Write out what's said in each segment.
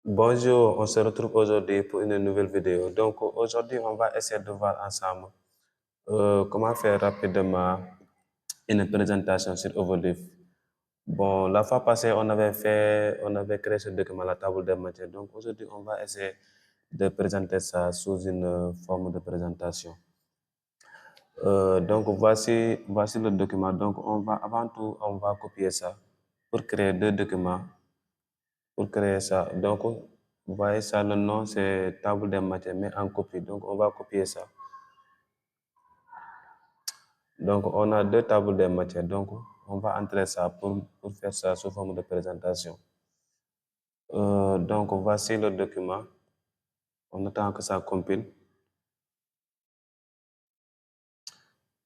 Bonjour, on se retrouve aujourd'hui pour une nouvelle vidéo. Donc aujourd'hui, on va essayer de voir ensemble comment faire rapidement une présentation sur Overleaf. Bon, la fois passée, on avait créé ce document, la table des matières. Donc aujourd'hui, on va essayer de présenter ça sous une forme de présentation. Donc voici le document. Donc avant tout, on va copier ça pour créer deux documents. Pour créer ça, donc vous voyez ça, le nom c'est table des matières, mais en copie. Donc on va copier ça. Donc on a deux tables des matières. Donc on va entrer ça pour faire ça sous forme de présentation. Donc voici le document. On attend que ça compile.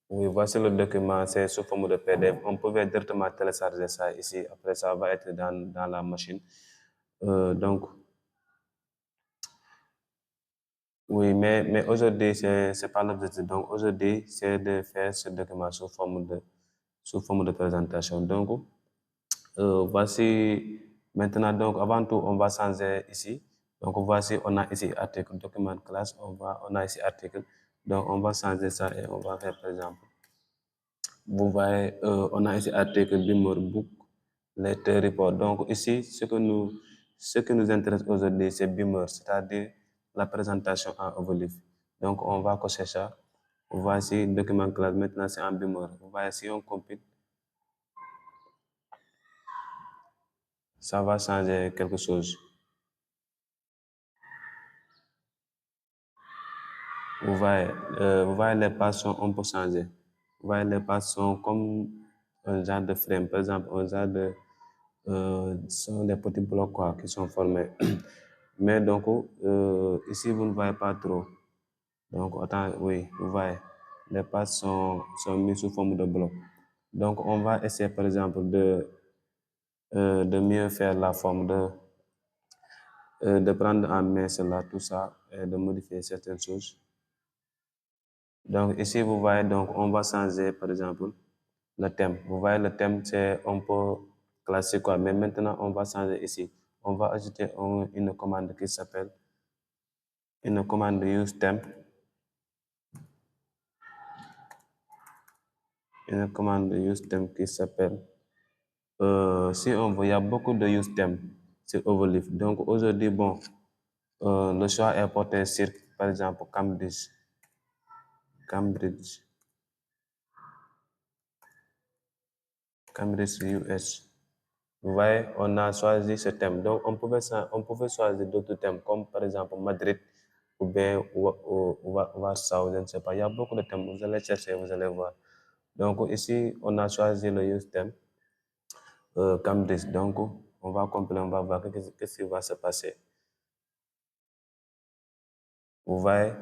Oui, voici le document, c'est sous forme de PDF. On pouvait directement télécharger ça ici. Après, ça va être dans la machine. Donc, oui, mais aujourd'hui, c'est pas l'objectif. Donc, aujourd'hui, c'est de faire ce document sous forme de présentation. Donc, voici maintenant, donc, avant tout, on va changer ici. Donc, voici, on a ici article, document classe, on a ici article. Donc, on va changer ça et on va faire, par exemple, vous voyez, on a ici article, Beamer, book, letter, report. Donc, ici, ce qui nous intéresse aujourd'hui, c'est Beamer, c'est-à-dire la présentation en Overleaf. Donc, on va cocher ça. Voici document classe, maintenant c'est en Beamer. Vous voyez, si on compile, ça va changer quelque chose. Vous voyez les pages sont un peu changées. Vous voyez, les pages sont comme un genre de frame, par exemple, un genre de sont des petits blocs quoi, qui sont formés. Mais donc, ici, vous ne voyez pas trop. Donc, autant, oui, vous voyez, les pages sont mises sous forme de blocs. Donc, on va essayer, par exemple, de mieux faire la forme, de prendre en main cela, tout ça, et de modifier certaines choses. Donc, ici, vous voyez, donc, on va changer, par exemple, le thème. Vous voyez, le thème, c'est un peu classique, quoi. Mais maintenant, on va changer ici. On va ajouter une commande qui s'appelle une commande use theme. Une commande use theme qui s'appelle. Si on veut, il y a beaucoup de use theme sur Overleaf. Donc, aujourd'hui, bon, le choix est porté sur, par exemple, Cambridge. Cambridge US. Vous voyez, on a choisi ce thème. Donc, on pouvait choisir d'autres thèmes, comme par exemple Madrid ou bien Warsaw, je ne sais pas. Il y a beaucoup de thèmes. Vous allez chercher, vous allez voir. Donc, ici, on a choisi le use thème, Cambridge. Donc, on va compiler, on va voir qu'est-ce qui va se passer. Vous voyez,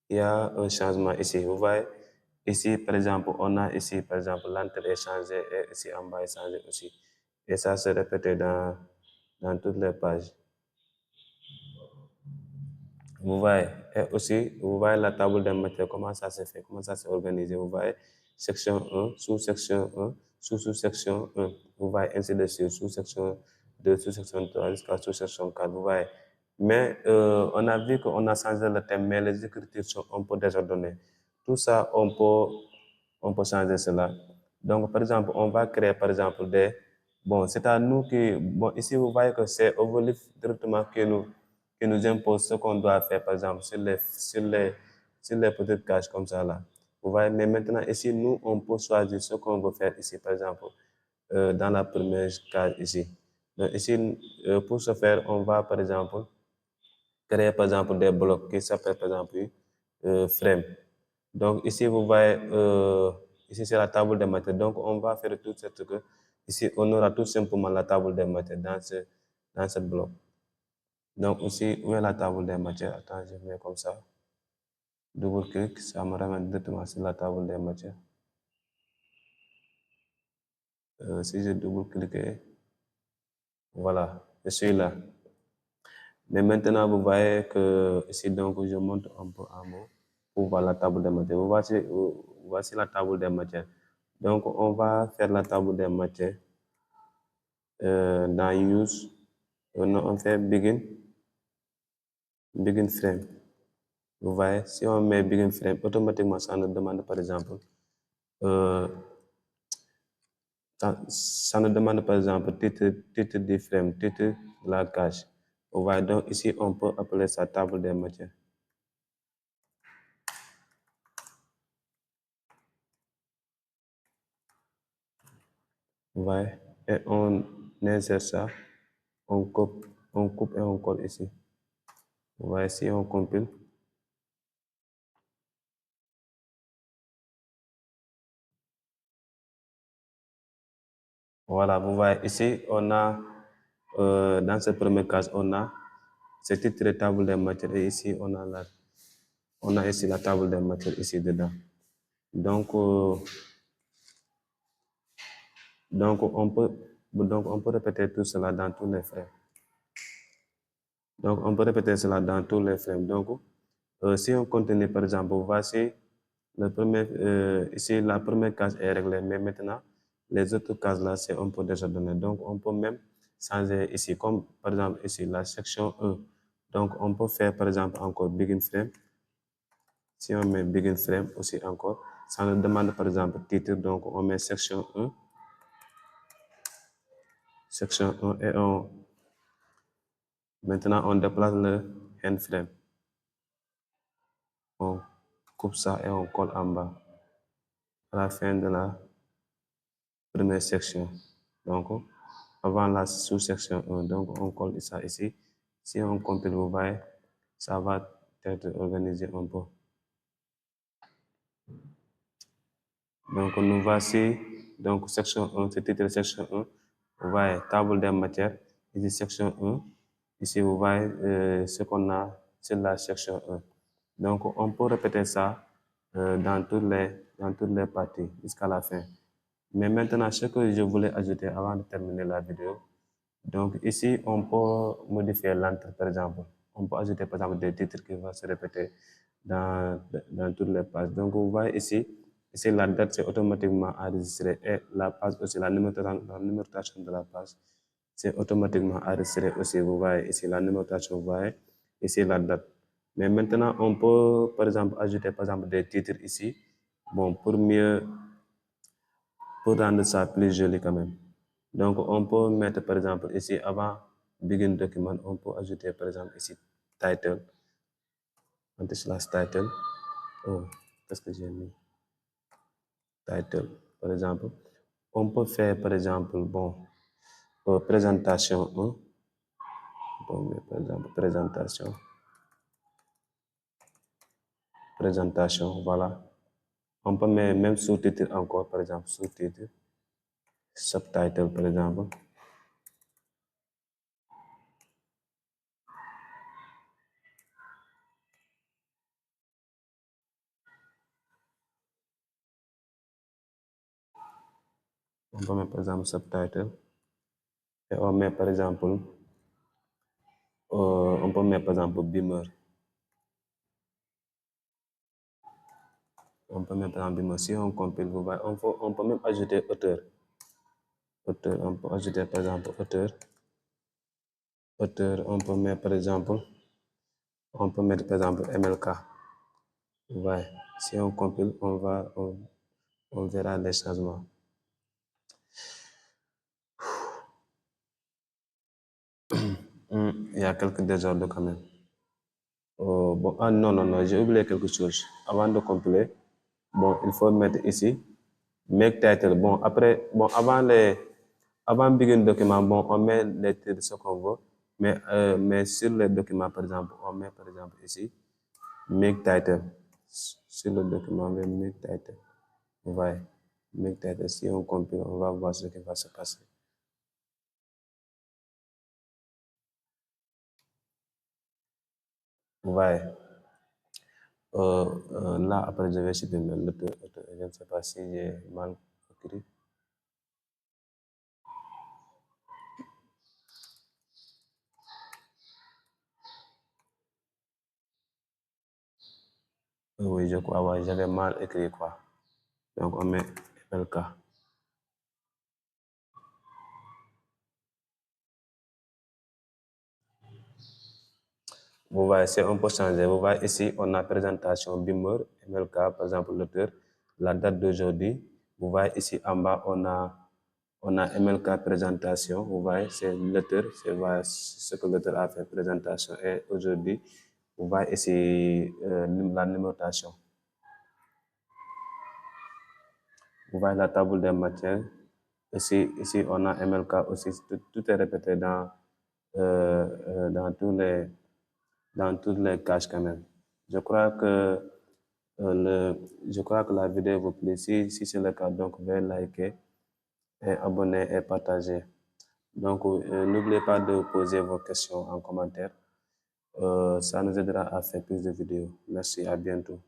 il y a un changement ici. Vous voyez, ici, par exemple, on a ici, par exemple, l'entrée est changée et ici en bas est changé aussi. Et ça se répète dans toutes les pages. Vous voyez, et aussi, vous voyez la table des matières, comment ça se fait, comment ça s'est organisé. Vous voyez, section 1, sous-section 1, sous-section 1. Vous voyez, ainsi de suite, sous-section 2, sous-section 3, jusqu'à sous-section 4. Vous voyez. Mais on a vu qu'on a changé le thème, mais les écritures sont un peu désordonnées. Tout ça, on peut changer cela. Donc, par exemple, on va créer, par exemple, bon, c'est à nous qui, bon, ici, vous voyez que c'est Overleaf directement qui nous impose ce qu'on doit faire, par exemple, sur les petites cases comme ça, là. Vous voyez, mais maintenant, ici, nous, on peut choisir ce qu'on veut faire ici, par exemple, dans la première case ici. Donc, ici, pour ce faire, on va, par exemple, créer, par exemple, des blocs qui s'appellent, par exemple, frame. Donc, ici, vous voyez, ici, c'est la table des matières. Donc, on va faire tout ce que, ici, on aura tout simplement la table des matières dans ce bloc. Donc, ici, où est la table des matières? Attends, je mets comme ça. Double-clic, ça me ramène directement sur la table des matières. Si je double-clique, voilà, je suis là. Mais maintenant, vous voyez que ici, donc, je monte un peu en haut pour voir la table des matières. Voici la table des matières. Donc, on va faire la table des matières dans Use. Non, on fait begin frame. Vous voyez, si on met begin frame, automatiquement, ça nous demande, par exemple, ça nous demande, par exemple, titre du frame, titre de la cage. Vous voyez, donc ici, on peut appeler ça table des matières. Vous voyez, et on insère ça, on coupe et on colle ici. Vous voyez, si on compile, voilà, vous voyez, ici, on a, dans cette première case, on a ce titre de table des matières et ici, on a ici la table des matières ici dedans. Donc, on peut répéter tout cela dans tous les frames. Donc, on peut répéter cela dans tous les frames. Donc, si on continue, par exemple, voici ici, la première case est réglée, mais maintenant, les autres cases là, c'est un peu désordonné. Donc, on peut même changer ici, comme par exemple ici, la section 1. Donc, on peut faire, par exemple, encore begin frame. Si on met begin frame aussi encore, ça nous demande, par exemple, titre. Donc, on met section 1. Section 1 et maintenant, on déplace le end frame. On coupe ça et on colle en bas à la fin de la première section. Donc, avant la sous-section 1. Donc, on colle ça ici. Si on compile, vous voyez, ça va être organisé un peu. Donc, nous voici, donc, section 1, c'est titre section 1. Vous voyez, table des matières, ici, section 1. Ici, vous voyez ce qu'on a sur la section 1. Donc, on peut répéter ça dans toutes les parties jusqu'à la fin. Mais maintenant, ce que je voulais ajouter avant de terminer la vidéo, donc ici, on peut modifier l'entrée, par exemple. On peut ajouter, par exemple, des titres qui vont se répéter dans toutes les pages. Donc, vous voyez ici, la date, c'est automatiquement enregistré et la page aussi, la numérotation de la page, c'est automatiquement enregistré aussi. Vous voyez ici la numérotation, vous voyez ici la date. Mais maintenant, on peut, par exemple, ajouter, par exemple, des titres ici. Bon, pour rendre ça plus joli quand même. Donc, on peut mettre, par exemple, ici, avant begin document, on peut ajouter, par exemple, ici, title. Anti-slash title. Oh, qu'est-ce que j'ai mis? Title, par exemple. On peut faire, par exemple, bon, présentation 1. Bon, par exemple, présentation, voilà. On peut mettre même sous-titre encore, par exemple, sous-titre, subtitle, par exemple. On peut mettre, par exemple, subtitle. Et on met, par exemple, on peut mettre, par exemple, beamer. On peut mettre, par exemple, si on compile, vous voyez, on peut même ajouter auteur. Auteur, on peut ajouter, par exemple, auteur. Auteur, on peut mettre, par exemple, par exemple, MLK. Vous voyez, si on compile, on verra les changements. Il y a quelques désordres quand même. Bon, non, j'ai oublié quelque chose. Avant de compiler, bon, il faut mettre ici, make title. Bon, après, bon, avant begin document, bon, on met les titres de ce qu'on veut, mais sur le document, par exemple, on met, par exemple, ici, make title. Sur le document, on met make title. Vous voyez, make title. Si on compile, on va voir ce qui va se passer. Vous voyez. Là, après, je vais supprimer l'autre. Je ne sais pas si j'ai mal écrit. Oui, je crois, ouais, j'avais mal écrit quoi. Donc, on met LK. vous voyez, c'est un peu changé. Vous voyez ici, on a présentation Beamer, MLK, par exemple l'auteur, la date d'aujourd'hui. Vous voyez ici en bas, on a MLK présentation. Vous voyez, c'est l'auteur, c'est ce que l'auteur a fait présentation. Et aujourd'hui, vous voyez ici la numérotation. Vous voyez la table des matières. Ici, on a MLK aussi. Tout est répété dans toutes les caches quand même. Je crois que la vidéo vous plaît. Si c'est le cas, donc veuillez liker, et abonner et partager. Donc, n'oubliez pas de poser vos questions en commentaire. Ça nous aidera à faire plus de vidéos. Merci, à bientôt.